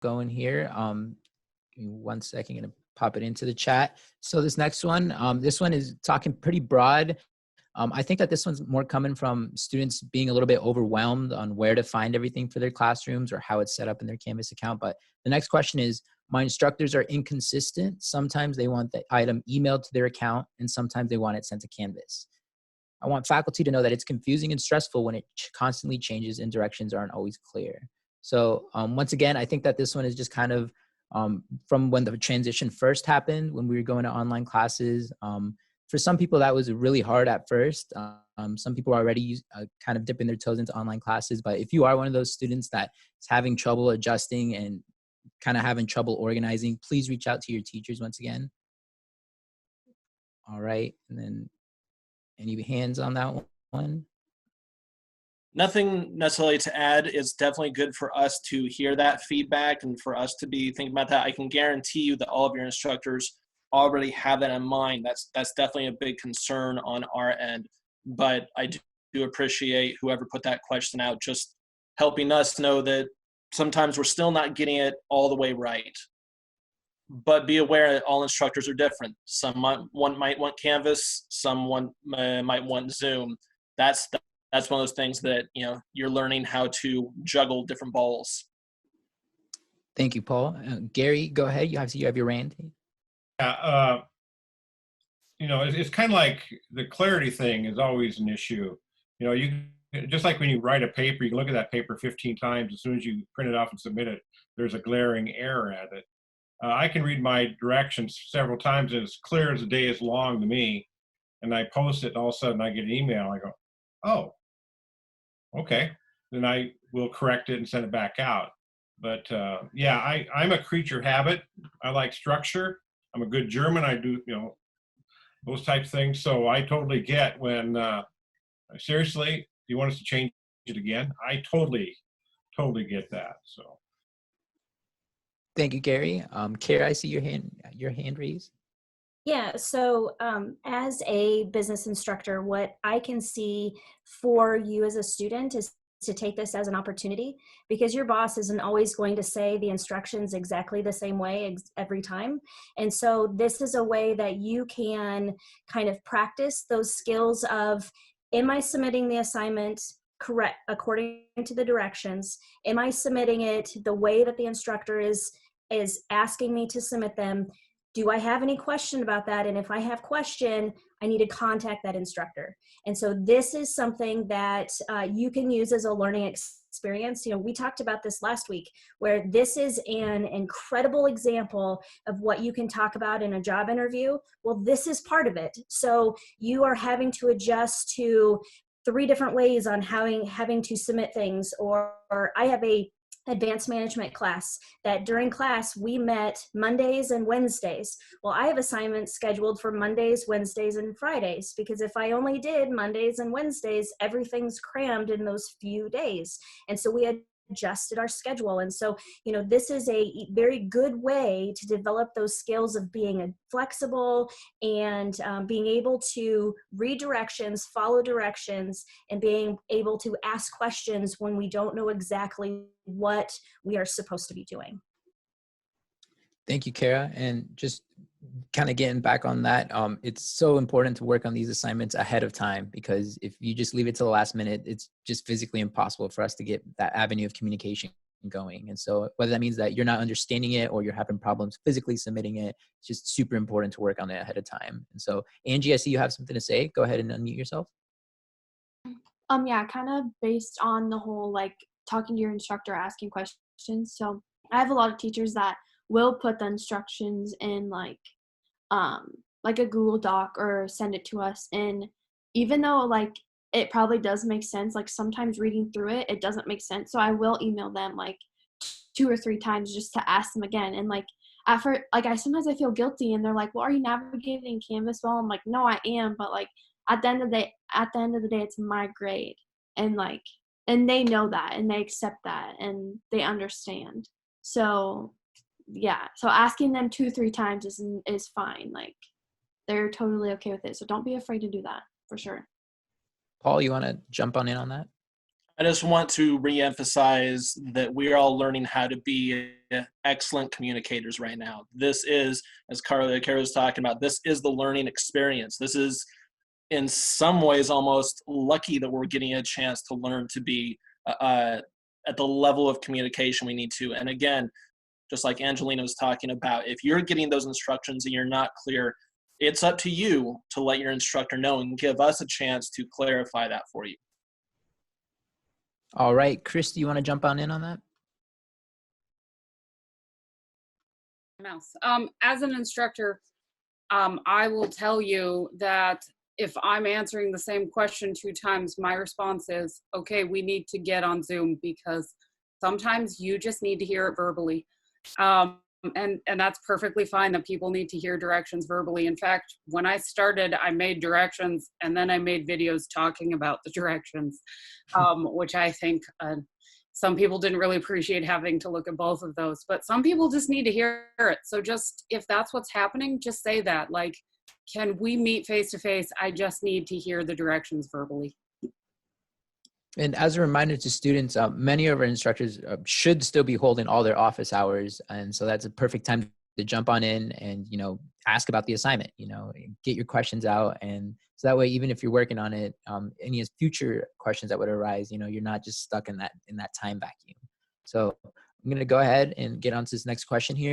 going here. Give me 1 second, I'm gonna pop it into the chat. So this next one, this one is talking pretty broad. I think that this one's more coming from students being a little bit overwhelmed on where to find everything for their classrooms or how it's set up in their Canvas account. But the next question is, my instructors are inconsistent. Sometimes they want the item emailed to their account and sometimes they want it sent to Canvas. I want faculty to know that it's confusing and stressful when it constantly changes and directions aren't always clear. So once again, I think that this one is just kind of from when the transition first happened, when we were going to online classes. For some people, that was really hard at first. Some people are already kind of dipping their toes into online classes. But if you are one of those students that is having trouble adjusting and kind of having trouble organizing, please reach out to your teachers once again. All right. And then any hands on that one? Nothing necessarily to add. It's definitely good for us to hear that feedback and for us to be thinking about that. I can guarantee you that all of your instructors already have that in mind. That's definitely a big concern on our end. But I do appreciate whoever put that question out, just helping us know that sometimes we're still not getting it all the way right. But be aware that all instructors are different. One might want Canvas, someone might want Zoom. That's one of those things that, you know, you're learning how to juggle different balls. Thank you, Paul. Gary, go ahead. You have your hand. Yeah, you know, it's kind of like the clarity thing is always an issue. You know, you just like when you write a paper, you can look at that paper 15 times. As soon as you print it off and submit it, there's a glaring error at it. I can read my directions several times, and it's clear as the day is long to me. And I post it, and all of a sudden I get an email. I go, oh, okay. Then I will correct it and send it back out. But yeah, I'm a creature of habit. I like structure. I'm a good German. I do, you know, those types of things. So I totally get when, seriously, do you want us to change it again? I totally get that. So. Thank you, Gary. Kara, I see your hand raised. Yeah, so as a business instructor, what I can see for you as a student is to take this as an opportunity, because your boss isn't always going to say the instructions exactly the same way every time. And so this is a way that you can kind of practice those skills of, am I submitting the assignment correct according to the directions? Am I submitting it the way that the instructor is asking me to submit them? Do I have any question about that? And if I have question, I need to contact that instructor. And so this is something that you can use as a learning experience. You know, we talked about this last week, where this is an incredible example of what you can talk about in a job interview. Well, this is part of it. So you are having to adjust to 3 different ways on having to submit things. Or I have a advanced management class that during class we met Mondays and Wednesdays. Well, I have assignments scheduled for Mondays, Wednesdays, and Fridays, because if I only did Mondays and Wednesdays, everything's crammed in those few days. And so we adjusted our schedule. And so, you know, this is a very good way to develop those skills of being flexible and being able to read directions, follow directions, and being able to ask questions when we don't know exactly what we are supposed to be doing. Thank you, Kara. And just kind of getting back on that, it's so important to work on these assignments ahead of time, because if you just leave it to the last minute, it's just physically impossible for us to get that avenue of communication going. And so whether that means that you're not understanding it or you're having problems physically submitting it, it's just super important to work on it ahead of time. And so Angie, I see you have something to say. Go ahead and unmute yourself. Yeah, kind of based on the whole, like, talking to your instructor, asking questions. So I have a lot of teachers that will put the instructions in like a Google Doc or send it to us. And even though like it probably does make sense, like sometimes reading through it, it doesn't make sense. So I will email them like 2 or 3 times just to ask them again. And like after, like sometimes I feel guilty, and they're like, well, are you navigating Canvas well? I'm like, no, I am. But like at the end of the day, it's my grade. And like, and they know that, and they accept that, and they understand. So yeah, so asking them 2 or 3 times is fine. Like they're totally okay with it. So don't be afraid to do that, for sure. Paul, you want to jump in on that? I just want to reemphasize that we are all learning how to be excellent communicators right now. This is, as Kara was talking about, this is the learning experience. This is, in some ways, almost lucky that we're getting a chance to learn to be at the level of communication we need to. And again, just like Angelina was talking about, if you're getting those instructions and you're not clear, it's up to you to let your instructor know and give us a chance to clarify that for you. All right, Chris, do you want to jump on in on that? As an instructor, I will tell you that if I'm answering the same question 2 times, my response is, okay, we need to get on Zoom, because sometimes you just need to hear it verbally. And that's perfectly fine that people need to hear directions verbally. In fact, when I started, I made directions and then I made videos talking about the directions, which I think some people didn't really appreciate having to look at both of those, but some people just need to hear it. So just, if that's what's happening, just say that, like, can we meet face to face? I just need to hear the directions verbally. And as a reminder to students, many of our instructors should still be holding all their office hours. And so that's a perfect time to jump on in and, ask about the assignment, get your questions out. And so that way, even if you're working on it, any future questions that would arise, you're not just stuck in that time vacuum. So I'm going to go ahead and get on to this next question here.